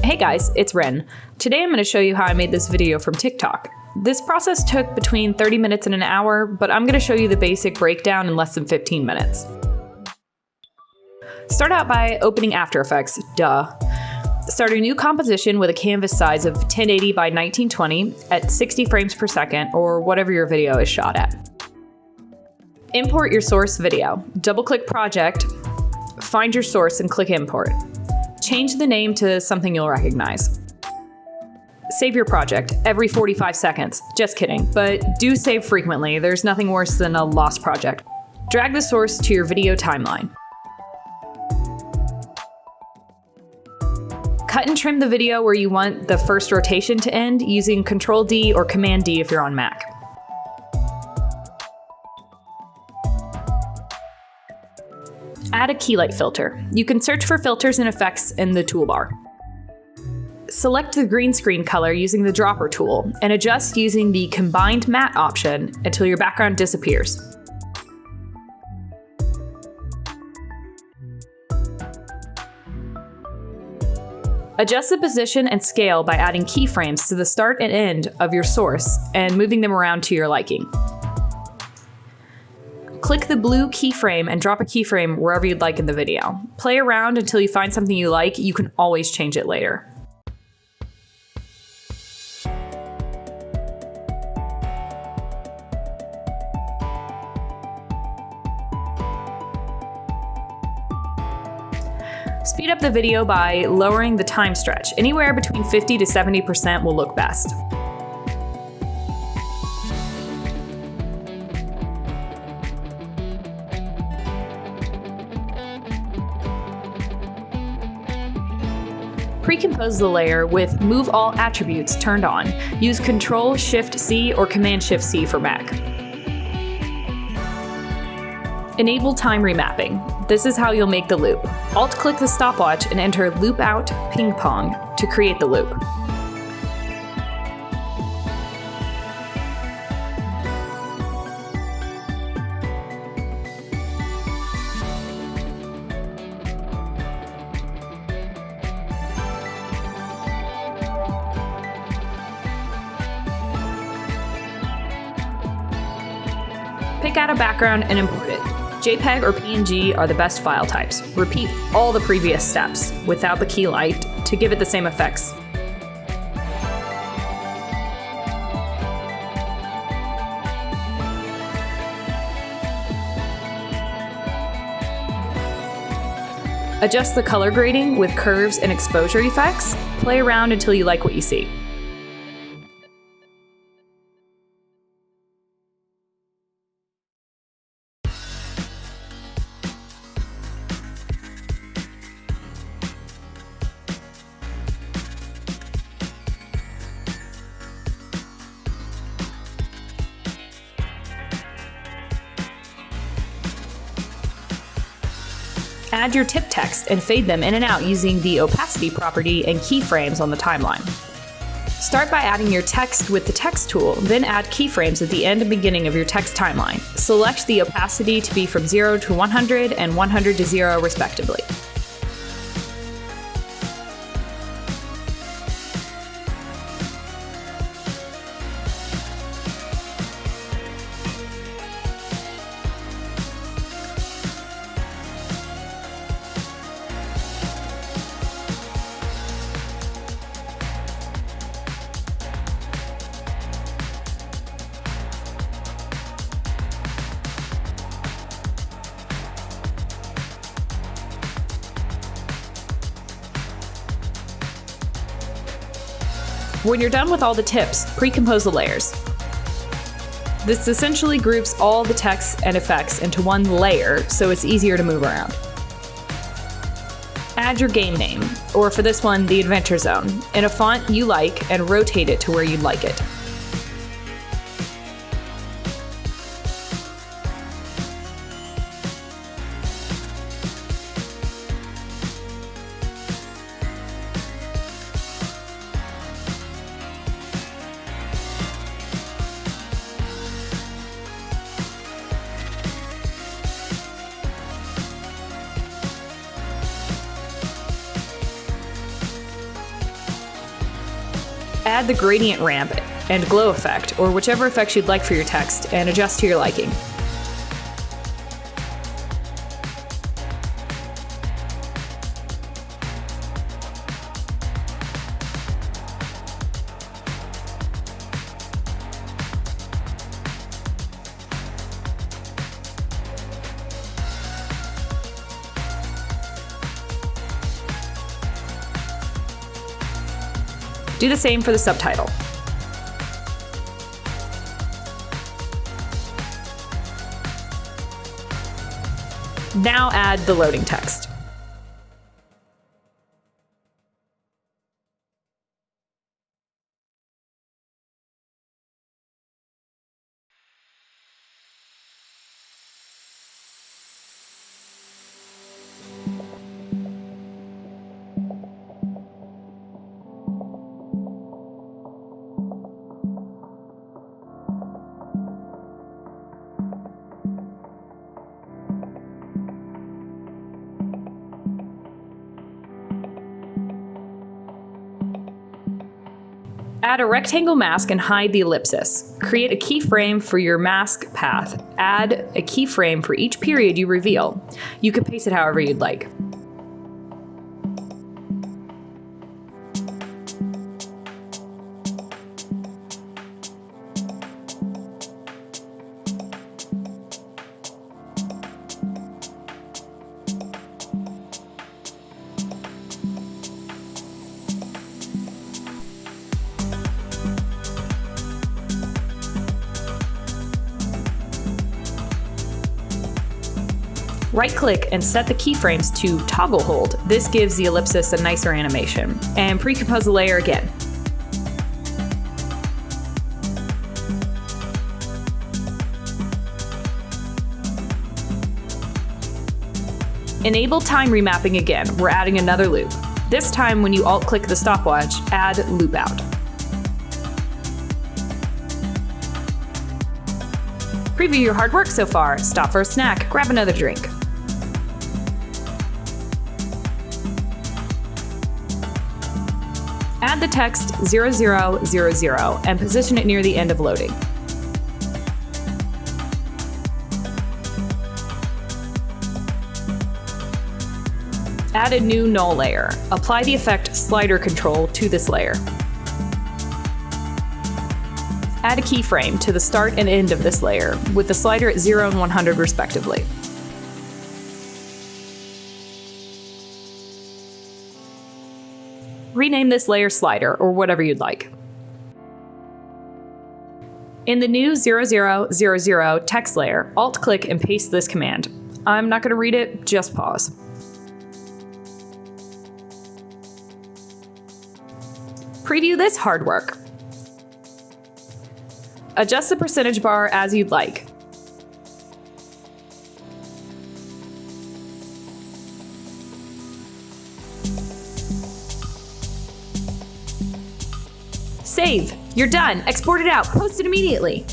Hey guys, it's Ren. Today I'm going to show you how I made this video from TikTok. This process took between 30 minutes and an hour, but I'm going to show you the basic breakdown in less than 15 minutes. Start out by opening After Effects, duh. Start a new composition with a canvas size of 1080 by 1920 at 60 frames per second, or whatever your video is shot at. Import your source video. Double-click Project, find your source and click Import. Change the name to something you'll recognize. Save your project every 45 seconds. Just kidding, but do save frequently. There's nothing worse than a lost project. Drag the source to your video timeline. Cut and trim the video where you want the first rotation to end using Ctrl-D or Command-D if you're on Mac. Add a key light filter. You can search for filters and effects in the toolbar. Select the green screen color using the dropper tool and adjust using the combined matte option until your background disappears. Adjust the position and scale by adding keyframes to the start and end of your source and moving them around to your liking. Click the blue keyframe and drop a keyframe wherever you'd like in the video. Play around until you find something you like. You can always change it later. Speed up the video by lowering the time stretch. Anywhere between 50 to 70% will look best. Pre-compose the layer with Move All Attributes turned on. Use Ctrl-Shift-C or Command-Shift-C for Mac. Enable time remapping. This is how you'll make the loop. Alt-click the stopwatch and enter Loop Out Ping Pong to create the loop. Pick out a background and import it. JPEG or PNG are the best file types. Repeat all the previous steps without the key light to give it the same effects. Adjust the color grading with curves and exposure effects. Play around until you like what you see. Add your tip text and fade them in and out using the opacity property and keyframes on the timeline. Start by adding your text with the text tool, then add keyframes at the end and beginning of your text timeline. Select the opacity to be from 0 to 100 and 100 to 0 respectively. When you're done with all the tips, pre-compose the layers. This essentially groups all the text and effects into one layer, so it's easier to move around. Add your game name, or for this one, the Adventure Zone, in a font you like and rotate it to where you'd like it. Add the gradient ramp and glow effect, or whichever effects you'd like for your text, and adjust to your liking. Do the same for the subtitle. Now add the loading text. Add a rectangle mask and hide the ellipsis. Create a keyframe for your mask path. Add a keyframe for each period you reveal. You can pace it however you'd like. Right-click and set the keyframes to toggle hold. This gives the ellipsis a nicer animation. And pre-compose the layer again. Enable time remapping again. We're adding another loop. This time when you alt-click the stopwatch, add loop out. Preview your hard work so far. Stop for a snack, grab another drink. Add the text 0000 and position it near the end of loading. Add a new null layer. Apply the effect slider control to this layer. Add a keyframe to the start and end of this layer, with the slider at 0 and 100 respectively. Rename this layer slider, or whatever you'd like. In the new 0000 text layer, alt-click and paste this command. I'm not going to read it, just pause. Preview this hard work. Adjust the percentage bar as you'd like. Save. You're done. Export it out. Post it immediately.